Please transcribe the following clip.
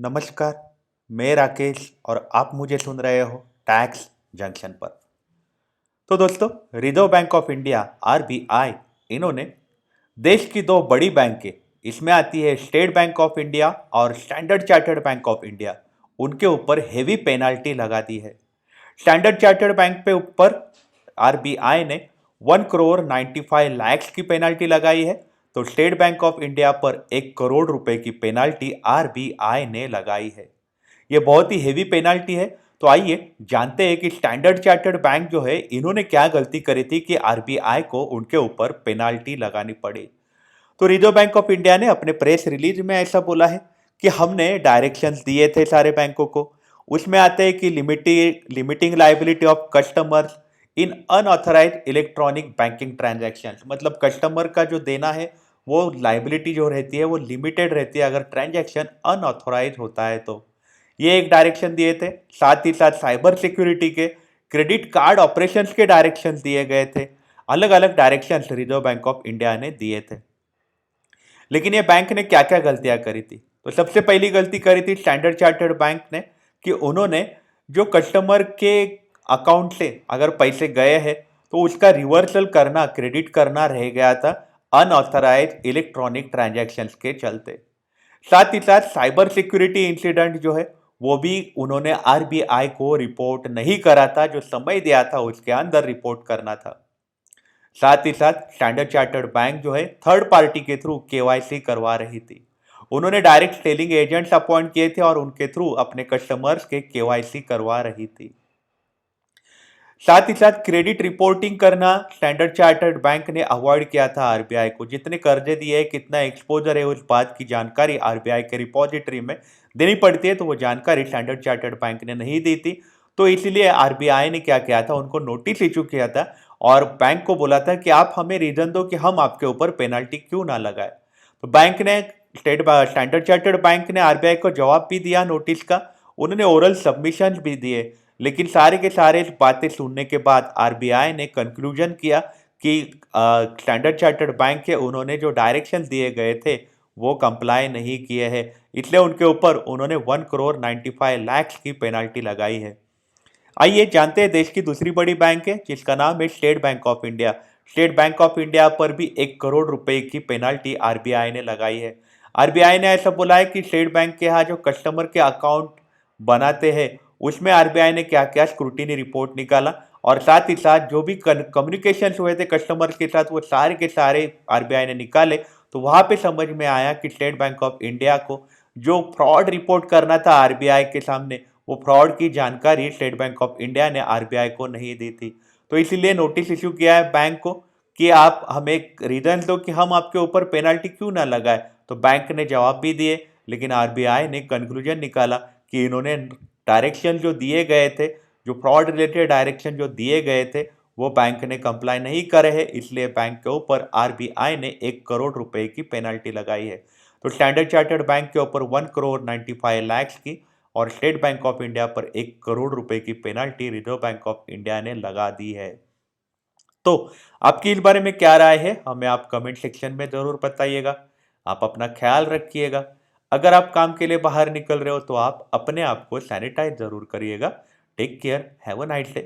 नमस्कार, मैं राकेश और आप मुझे सुन रहे हो टैक्स जंक्शन पर। तो दोस्तों, reserve bank of India RBI इन्होंने देश की दो बड़ी बैंकें, इसमें आती है स्टेट बैंक ऑफ इंडिया और standard chartered bank of India, उनके ऊपर हेवी पेनाल्टी लगा दी है। स्टैंडर्ड चार्टर्ड बैंक पे ऊपर आरबीआई ने 1 करोड़ 95 लाख की पेनाल्टी लगाई है। तो स्टेट बैंक ऑफ इंडिया पर 1 करोड़ रुपए की पेनाल्टी आरबीआई ने लगाई है। ये बहुत ही हेवी पेनाल्टी है। तो आइए जानते हैं कि स्टैंडर्ड चार्टर्ड बैंक जो है इन्होंने क्या गलती करी थी कि आरबीआई को उनके ऊपर पेनाल्टी लगानी पड़ी। तो रिजर्व बैंक ऑफ इंडिया ने अपने प्रेस रिलीज में ऐसा बोला है कि हमने डायरेक्शंस दिए थे सारे बैंकों को। उसमें आते हैं कि limiting liability of customers in unauthorised electronic banking transactions, मतलब कस्टमर का जो देना है वो लाइबिलिटी जो रहती है वो लिमिटेड रहती है अगर ट्रांजैक्शन अनऑथराइज होता है तो। ये एक डायरेक्शन दिए थे। साथ ही साथ साइबर सिक्योरिटी के, क्रेडिट कार्ड ऑपरेशंस के डायरेक्शंस दिए गए थे। अलग अलग directions reserve bank of India ने दिए थे। लेकिन ये बैंक ने क्या क्या गलतियां करी थी? तो सबसे पहली गलती करी थी स्टैंडर्ड चार्टर्ड बैंक ने कि उन्होंने जो कस्टमर के अकाउंट से अगर पैसे गए हैं तो उसका रिवर्सल करना, क्रेडिट करना रह गया था अनऑथराइज इलेक्ट्रॉनिक ट्रांजैक्शंस के चलते। साथ ही साथ साइबर सिक्योरिटी इंसिडेंट जो है वो भी उन्होंने आरबीआई को रिपोर्ट नहीं करा था, जो समय दिया था उसके अंदर रिपोर्ट करना था। साथ ही साथ स्टैंडर्ड चार्टर्ड बैंक जो है थर्ड पार्टी के थ्रू केवाईसी करवा रही थी। उन्होंने डायरेक्ट सेलिंग एजेंट्स अपॉइंट किए थे और उनके थ्रू अपने कस्टमर्स के केवाईसी करवा रही थी। साथ ही साथ क्रेडिट रिपोर्टिंग करना स्टैंडर्ड चार्टर्ड बैंक ने अवॉइड किया था आरबीआई को। जितने कर्जे दिए, कितना एक्सपोजर है, उस बात की जानकारी आरबीआई के रिपोजिटरी में देनी पड़ती है, तो वो जानकारी स्टैंडर्ड चार्टर्ड बैंक ने नहीं दी थी। तो इसीलिए आरबीआई ने क्या किया था, उनको नोटिस इशू किया था और बैंक को बोला था कि आप हमें रीजन दो कि हम आपके ऊपर पेनल्टी क्यों ना लगाए। तो बैंक ने, स्टैंडर्ड चार्टर्ड बैंक ने आरबीआई को जवाब भी दिया नोटिस का। उन्होंने ओरल सबमिशन भी दिए। लेकिन सारे के सारे बातें सुनने के बाद आरबीआई ने कंक्लूजन किया कि स्टैंडर्ड चार्टर्ड बैंक के उन्होंने जो डायरेक्शन दिए गए थे वो कंप्लाई नहीं किए हैं, इसलिए उनके ऊपर उन्होंने 1 करोड़ 95 लाख की पेनाल्टी लगाई है। आइए जानते हैं देश की दूसरी बड़ी बैंक है जिसका नाम है state bank of India. State bank of India पर भी 1 करोड़ रुपए की पेनाल्टी आरबीआई ने लगाई है। आरबीआई ने ऐसा बोला है कि स्टेट बैंक के यहाँ जो कस्टमर के अकाउंट बनाते हैं उसमें आरबीआई ने क्या क्या स्क्रूटिनी रिपोर्ट निकाला और साथ ही साथ जो भी कम्युनिकेशन हुए थे कस्टमर के साथ वो सारे के सारे आरबीआई ने निकाले। तो वहां पे समझ में आया कि स्टेट बैंक ऑफ इंडिया को जो फ्रॉड रिपोर्ट करना था आरबीआई के सामने, वो फ्रॉड की जानकारी स्टेट बैंक ऑफ इंडिया ने आरबीआई को नहीं दी थी। तो इसीलिए नोटिस इशू किया है बैंक को कि आप हमें रीजन दो कि हम आपके ऊपर पेनल्टी क्यों ना लगाए। तो बैंक ने जवाब भी दिए, लेकिन आरबीआई ने कंक्लूजन निकाला कि इन्होंने डायरेक्शन जो दिए गए थे, जो फ्रॉड रिलेटेड डायरेक्शन जो दिए गए थे, वो बैंक ने कंप्लाई नहीं करे हैं, इसलिए बैंक के ऊपर आरबीआई ने 1 करोड़ रुपए की पेनल्टी लगाई है। तो स्टैंडर्ड चार्टर्ड बैंक के ऊपर 1 करोड़ 95 लाख की और स्टेट बैंक ऑफ इंडिया पर 1 करोड़ रुपए की penalty reserve bank of India ने लगा दी है। तो आपकी इस बारे में क्या राय है, हमें आप कमेंट सेक्शन में जरूर बताइएगा। आप अपना ख्याल रखिएगा। अगर आप काम के लिए बाहर निकल रहे हो तो आप अपने आप को सैनिटाइज जरूर करिएगा। Take care, have a nice day.